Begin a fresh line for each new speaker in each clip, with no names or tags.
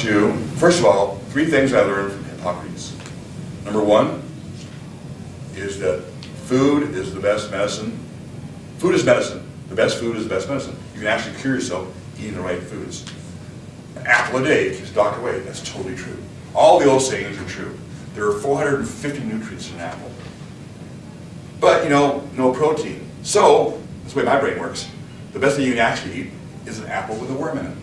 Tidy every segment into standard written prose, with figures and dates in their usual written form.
to, first of all, 3 things I learned from Hippocrates. Number 1 is that food is the best medicine. Food is medicine. The best food is the best medicine. You can actually cure yourself eating the right foods. An apple a day keeps the doctor away. That's totally true. All the old sayings are true. There are 450 nutrients in an apple. But, you know, no protein. So, that's the way my brain works. The best thing you can actually eat is an apple with a worm in it.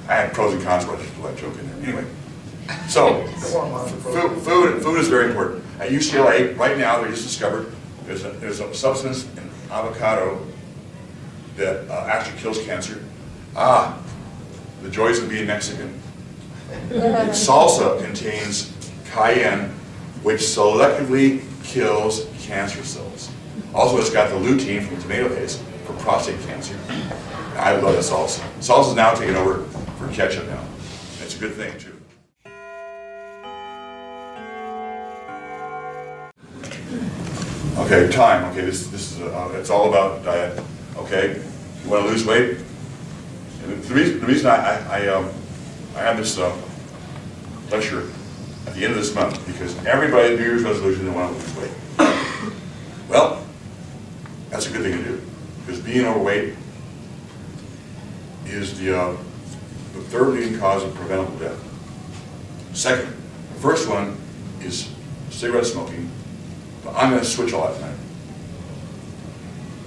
I had pros and cons, but I just put that joke in there. Anyway, so food is very important. At UCLA, right now, they just discovered there's a substance in avocado that actually kills cancer. Ah, the joys of being Mexican. Salsa contains cayenne, which selectively kills cancer cells. Also, it's got the lutein from tomato paste for prostate cancer. I love the salsa. Salsa is now taking over for ketchup now. It's a good thing too. Okay, time. Okay, this is it's all about diet. Okay, you want to lose weight. And the reason I have this lecture at the end of this month because everybody New Year's resolution they want to lose weight. Well, that's a good thing to do because being overweight is the 3rd leading cause of preventable death. Second, the first one is cigarette smoking, but I'm going to switch all that tonight.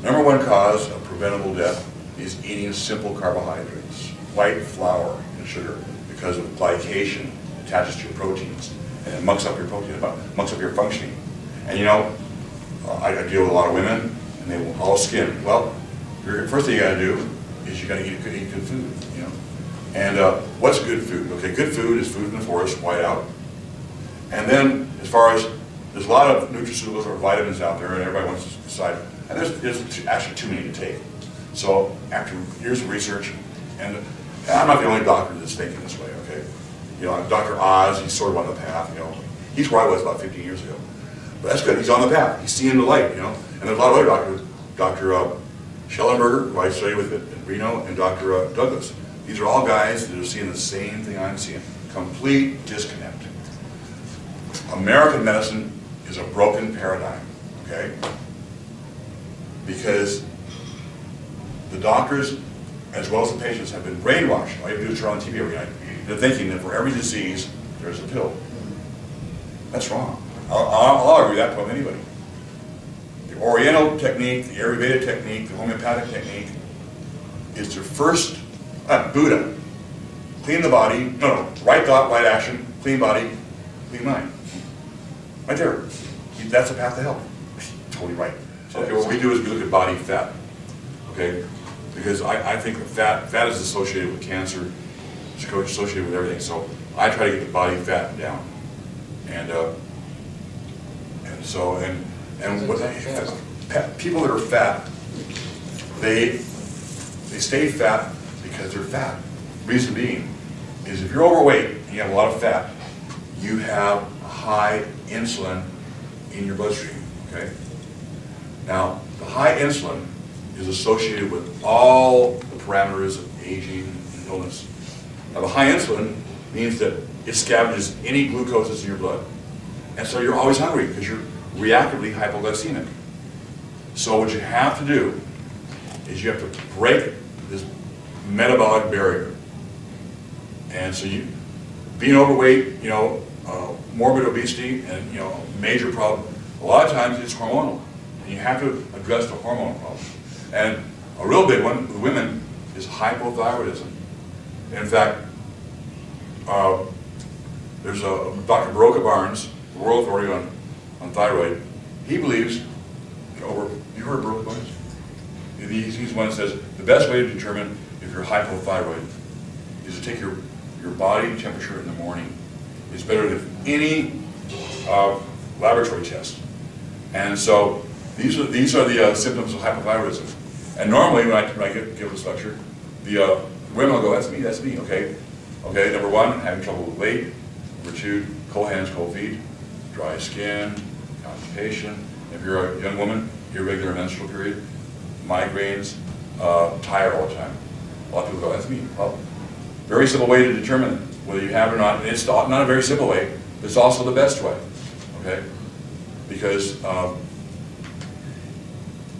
Number 1 cause of preventable death is eating simple carbohydrates, white flour and sugar, because of glycation attaches to your proteins and it mucks up your protein, mucks up your functioning. And you know, I deal with a lot of women and they all skin. Well, the first thing you got to do is you got to eat good food, you know. And what's good food? Okay, good food is food in the forest, white out. And then, as far as there's a lot of nutraceuticals or vitamins out there, and everybody wants to decide. And there's actually too many to take. So after years of research, and I'm not the only doctor that's thinking this way. Okay, you know, Dr. Oz, he's sort of on the path. You know, he's where I was about 15 years ago. But that's good. He's on the path. He's seeing the light. You know, and there's a lot of other doctors. Dr. Schellenberger, who I study with at Reno, and Dr. Douglas. These are all guys that are seeing the same thing I'm seeing. Complete disconnect. American medicine is a broken paradigm, okay? Because the doctors, as well as the patients, have been brainwashed. All you have to do is turn on TV every night. They're thinking that for every disease, there's a pill. That's wrong. I'll argue that from anybody. The Oriental technique, the Ayurvedic technique, the homeopathic technique is to first, Buddha, clean the body, right thought, right action, clean body, clean mind. Right there. That's the path to health. Totally right. Okay, what we do is we look at body fat. Okay? Because I think that fat is associated with cancer, it's associated with everything. So I try to get the body fat down. And what people that are fat, they stay fat because they're fat. Reason being is if you're overweight and you have a lot of fat, you have a high insulin in your bloodstream. Okay. Now the high insulin is associated with all the parameters of aging and illness. Now the high insulin means that it scavenges any glucose that's in your blood. And so you're always hungry because you're reactively hypoglycemic. So what you have to do is you have to break this metabolic barrier. And so being overweight, morbid obesity, and a major problem, a lot of times it's hormonal. And you have to address the hormone problem. And a real big one with women is hypothyroidism. In fact, there's a Dr. Baroka Barnes, the World Authority on Thyroid. He believes, you heard of Baroka Barnes? He's one that says the best way to determine if you're hypothyroid is to take your body temperature in the morning. It's better than any laboratory test. And so these are the symptoms of hypothyroidism. And normally when I give this lecture, the women will go, that's me, okay. Okay, number 1, having trouble with weight. Number 2, cold hands, cold feet, dry skin, constipation. If you're a young woman, irregular menstrual period, migraines, tired all the time. A lot of people go, that's me. Well, very simple way to determine whether you have it or not. And it's not a very simple way, but it's also the best way, okay? Because,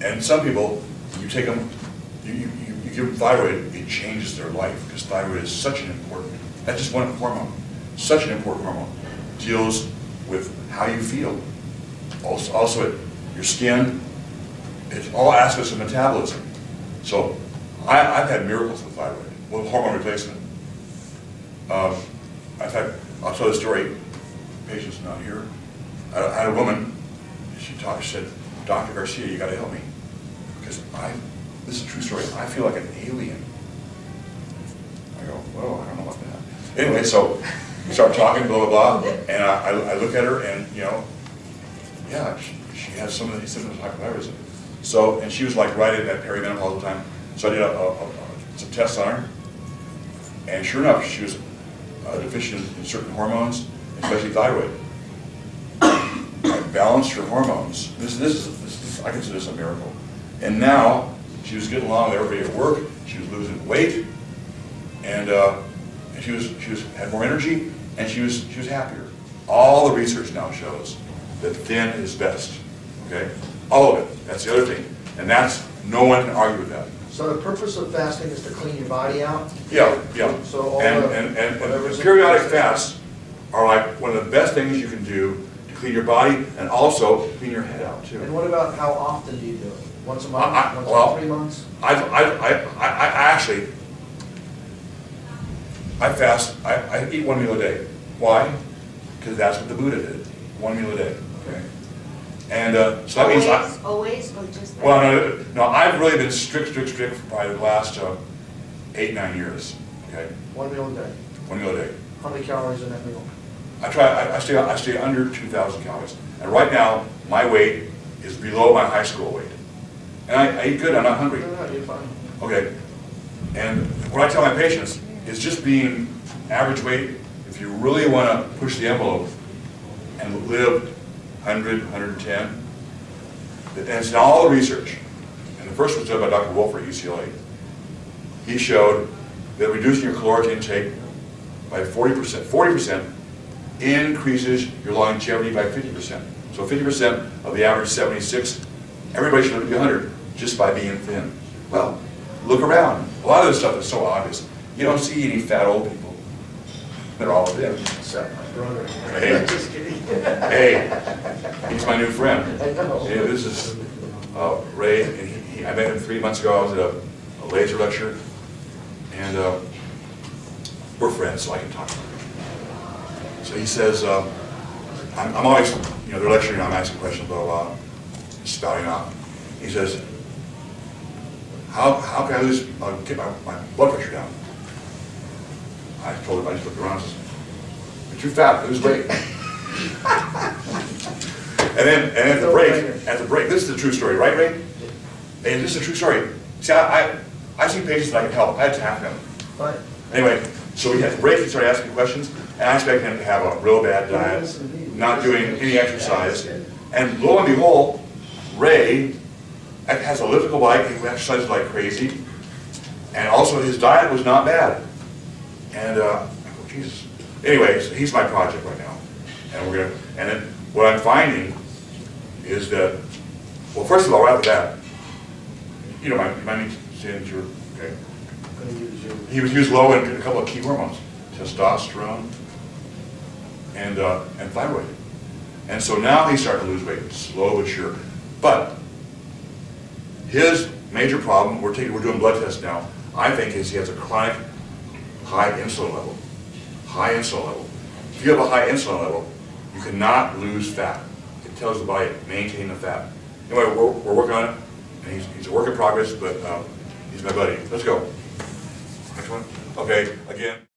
and some people, you take them, you give them thyroid, it changes their life, because thyroid is such an important, that's just one hormone, such an important hormone. Deals with how you feel. Also your skin, it's all aspects of metabolism. So I've had miracles with thyroid, with hormone replacement. I'll tell the story, patient's not here. I had a woman, she said, Dr. Garcia, you gotta help me. Because this is a true story, I feel like an alien. I go, whoa, I don't know about that. Anyway, so we start talking, blah, blah, blah, and I look at her and, you know, yeah, she has some of these symptoms of hypothyroidism. So, and she was like right at perimenopause all the time. So I did some tests on her, and sure enough, she was deficient in certain hormones, especially thyroid. I balanced her hormones. This I consider this a miracle. And now she was getting along with everybody at work. She was losing weight, and she had more energy, and she was happier. All the research now shows that thin is best. Okay, all of it. That's the other thing, and that's no one can argue with that.
So the purpose of fasting is to clean your body out?
Yeah, yeah.
So all
and periodic fasts are like one of the best things you can do to clean your body and also clean your head out too.
And what about how often do you do it? Once a month? Once every 3 months?
I fast. I eat 1 meal a day. Why? Because that's what the Buddha did. 1 meal a day. Okay. And so that means
always or just that?
Well, no, I've really been strict for probably the last 8-9 years. Okay.
1 meal a day.
1 meal a day.
How many calories in that meal?
I stay under 2,000 calories. And right now, my weight is below my high school weight. And I eat good. I'm not hungry.
No, you're fine.
Okay. And what I tell my patients is just being average weight. If you really want to push the envelope and live 100, 110, and it's in all the research. And the first was done by Dr. Wolf at UCLA. He showed that reducing your caloric intake by 40% increases your longevity by 50%. So 50% of the average 76, everybody should live to be 100 just by being thin. Well, look around. A lot of this stuff is so obvious. You don't see any fat old people. They're all thin.
Except my brother.
Hey.
Just kidding.
Hey, he's my new friend.
I know.
Yeah, this is Ray. And I met him 3 months ago. I was at a laser lecture, and we're friends, so I can talk to him. So he says, I'm always, you know, they're lecturing, I'm asking questions, blah, blah, blah, spouting off. He says, how can I get my blood pressure down? I told him, I just looked around and said, you're too fat, lose weight. and then at the break, this is the true story, right, Ray? And this is a true story. See, I see patients that I can help. I had to have them.
Right.
Anyway, so we had to break, he started asking questions, and I expected him to have a real bad diet, not doing any exercise. And lo and behold, Ray has a elliptical bike, and he exercises like crazy, and also his diet was not bad. And I go, Jesus. Anyway, so he's my project right now, and then what I'm finding is that, well, first of all, right off the bat, you know, my saying you're okay. He was low in a couple of key hormones, testosterone and thyroid, and so now he's starting to lose weight, slow but sure. But his major problem, we're doing blood tests now, I think, is he has a chronic high insulin level. High insulin level. If you have a high insulin level, you cannot lose fat. It tells the body, maintain the fat. Anyway, we're working on it, and he's a work in progress, but he's my buddy. Let's go. Next one. Okay, again.